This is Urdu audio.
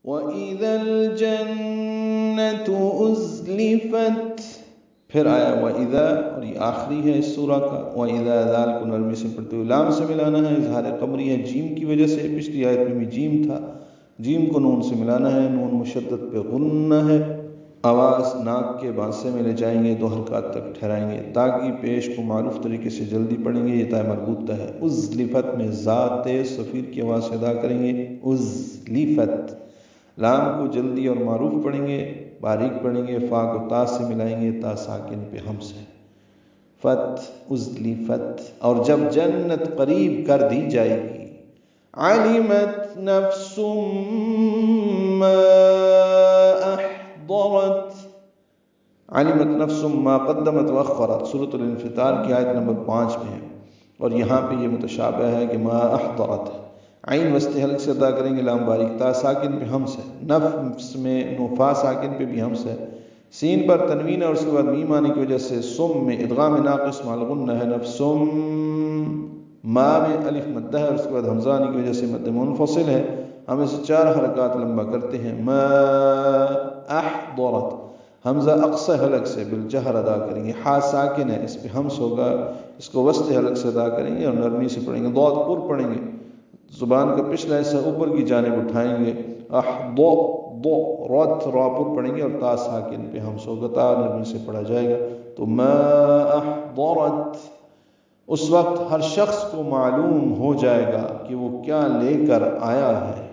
وَإِذَا الْجَنَّةُ أُزْلِفَتْ، پھر آیا وَإِذَا، اور یہ آخری ہے اس سورہ کا. وَإِذَا ذال کو نرمی سے پڑھتے ہوئے لام سے ملانا ہے، اظہار قمری ہے جیم کی وجہ سے، پچھلی آیت میں بھی جیم تھا، جیم کو نون سے ملانا ہے، نون مشدد پہ غنہ ہے، آواز ناک کے بانسے میں لے جائیں گے، 2 حرکات تک ٹھہرائیں گے، تاکہ پیش کو معروف طریقے سے جلدی پڑھیں گے، یہ تا مربوطہ ہے. ازلفت میں ذات صفیر کی آواز سے ادا کریں گے، ازلفت. لام کو جلدی اور معروف پڑھیں گے، باریک پڑھیں گے، فا کو تا سے ملائیں گے، تا ساکن پہ ہمس ہے، فت ازلفت. اور جب جنت قریب کر دی جائے گی، علمت نفس ما احضرت، علمت نفس ما قدمت واخرت، سورۃ الانفطار کی آیت نمبر 5 میں ہے، اور یہاں پہ یہ متشابہ ہے کہ ما احضرت. عین وسط حلق سے ادا کریں گے، لام باریک، تا ساکن پہ ہمس ہے، نفس میں نفا ساکن پہ بھی ہمس ہے، سین پر تنوین ہے اور اس کے بعد میم آنے کی وجہ سے سم میں ادغام ناقص مع الغنہ ہے، نفسم. ما میں الف مدہ ہے اور اس کے بعد حمزہ آنے کی وجہ سے مد منفصل ہے، ہم اسے 4 حرکات لمبا کرتے ہیں. ما احضرت، حمزہ اقصى حلق سے بالجہر ادا کریں گے، ہا ساکن ہے، اس پہ ہمس ہوگا، اس کو وسط حلق سے ادا کریں گے اور نرمی سے پڑھیں گے، ضاد پر پڑھیں گے، زبان کا پچھلا حصہ اوپر کی جانب اٹھائیں گے، احضو ضو، رت را پر پڑھیں گے اور تا ساکن پہ ہمس ہوگا، تا نرمی سے پڑھا جائے گا. تو ما احضرت، اس وقت ہر شخص کو معلوم ہو جائے گا کہ وہ کیا لے کر آیا ہے.